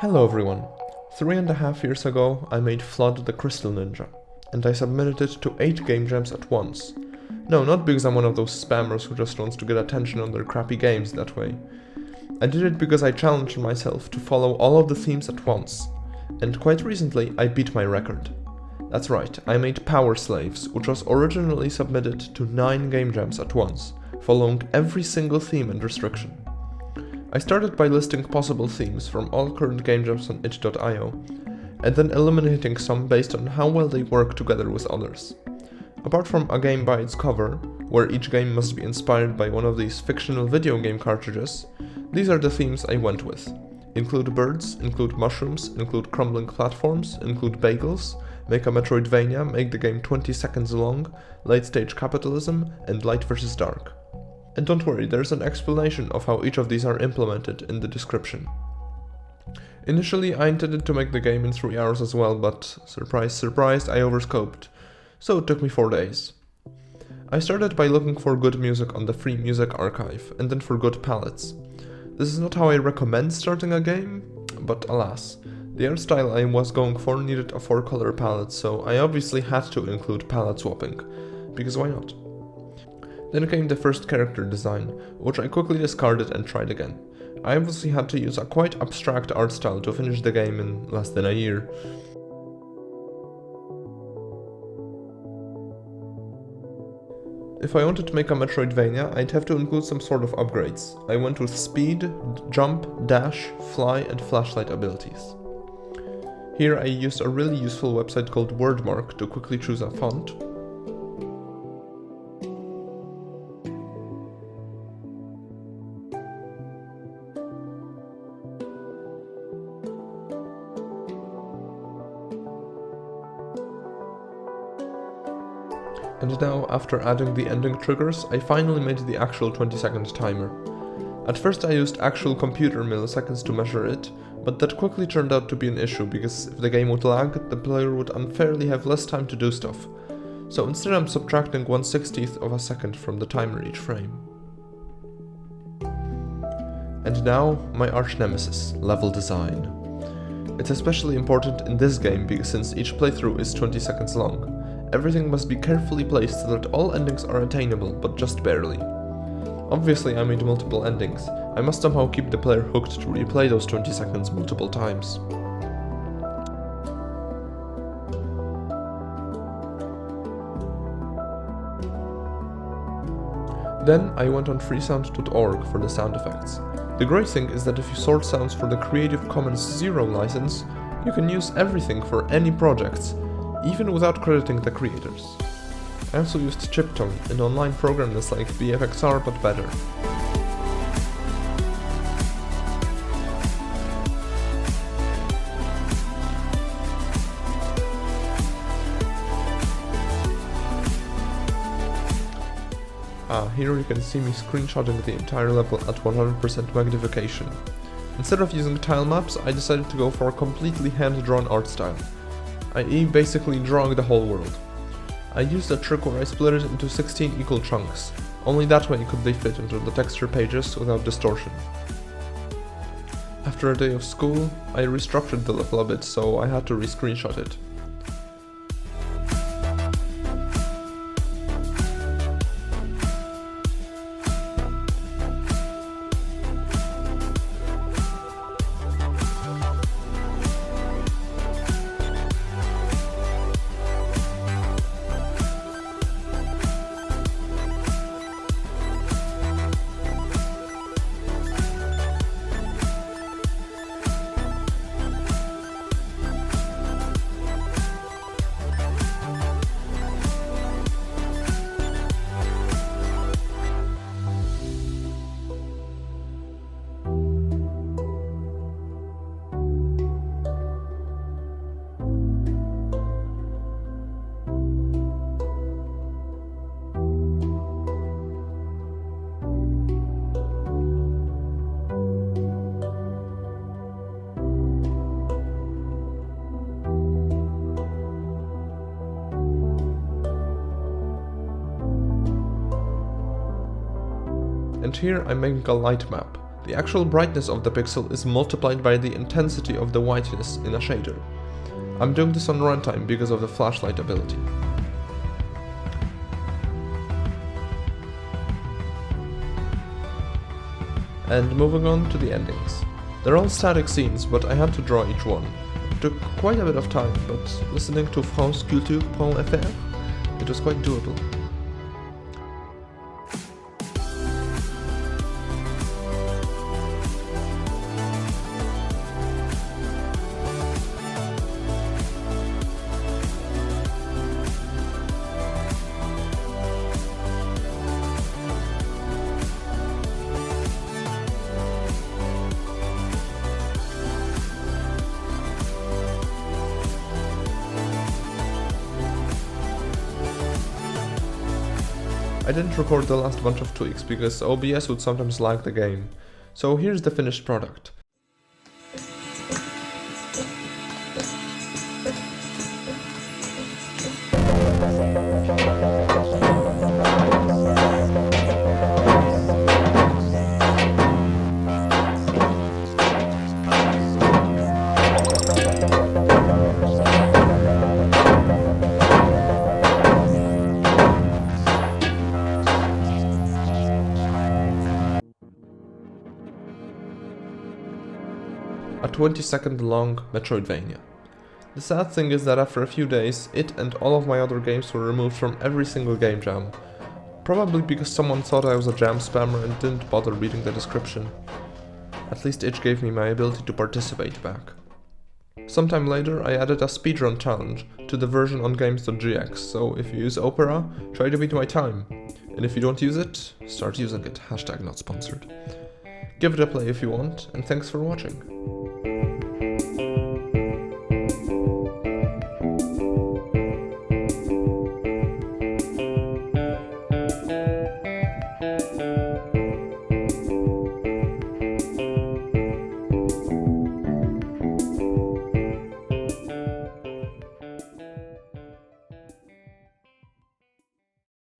Hello everyone. 3.5 years ago I made Flood the Crystal Ninja, and I submitted it to 8 game jams at once. No, not because I'm one of those spammers who just wants to get attention on their crappy games that way. I did it because I challenged myself to follow all of the themes at once, and quite recently I beat my record. That's right, I made Power Slaves, which was originally submitted to 9 game jams at once, following every single theme and restriction. I started by listing possible themes from all current game jams on itch.io, and then eliminating some based on how well they work together with others. Apart from a game by its cover, where each game must be inspired by one of these fictional video game cartridges, these are the themes I went with. Include birds, include mushrooms, include crumbling platforms, include bagels, make a Metroidvania, make the game 20 seconds long, late stage capitalism, and light versus dark. And don't worry, there's an explanation of how each of these are implemented in the description. Initially, I intended to make the game in 3 hours as well, but surprise, surprise, I overscoped, so it took me 4 days. I started by looking for good music on the free music archive, and then for good palettes. This is not how I recommend starting a game, but alas, the art style I was going for needed a 4-color palette, so I obviously had to include palette swapping, because why not? Then came the first character design, which I quickly discarded and tried again. I obviously had to use a quite abstract art style to finish the game in less than a year. If I wanted to make a Metroidvania, I'd have to include some sort of upgrades. I went with speed, jump, dash, fly, and flashlight abilities. Here I used a really useful website called Wordmark to quickly choose a font. And now, after adding the ending triggers, I finally made the actual 20-second timer. At first I used actual computer milliseconds to measure it, but that quickly turned out to be an issue because if the game would lag, the player would unfairly have less time to do stuff. So instead I'm subtracting 1/60th of a second from the timer each frame. And now, my arch nemesis, level design. It's especially important in this game because since each playthrough is 20 seconds long, everything must be carefully placed so that all endings are attainable, but just barely. Obviously I made multiple endings. I must somehow keep the player hooked to replay those 20 seconds multiple times. Then I went on freesound.org for the sound effects. The great thing is that if you sort sounds for the Creative Commons 0 license, you can use everything for any projects, even without crediting the creators. I also used Chiptone, an online program that's like BFXR but better. Here you can see me screenshotting the entire level at 100% magnification. Instead of using Timelapse, I decided to go for a completely hand-drawn art style, i.e. basically drawing the whole world. I used a trick where I split it into 16 equal chunks, only that way could they fit into the texture pages without distortion. After a day of school, I restructured the level a bit, so I had to re-screenshot it. And here I'm making a light map, The actual brightness of the pixel is multiplied by the intensity of the whiteness in a shader. I'm doing this on runtime because of the flashlight ability. And moving on to the endings. They're all static scenes, but I had to draw each one. It took quite a bit of time, but listening to franceculture.fr, it was quite doable. I didn't record the last bunch of tweaks because OBS would sometimes lag the game, so here's the finished product. A 20-second long Metroidvania. The sad thing is that after a few days, it and all of my other games were removed from every single game jam. Probably because someone thought I was a jam spammer and didn't bother reading the description. At least itch gave me my ability to participate back. Sometime later, I added a speedrun challenge to the version on games.gx, so if you use Opera, try to beat my time. And if you don't use it, start using it. #not sponsored. Give it a play if you want, and thanks for watching.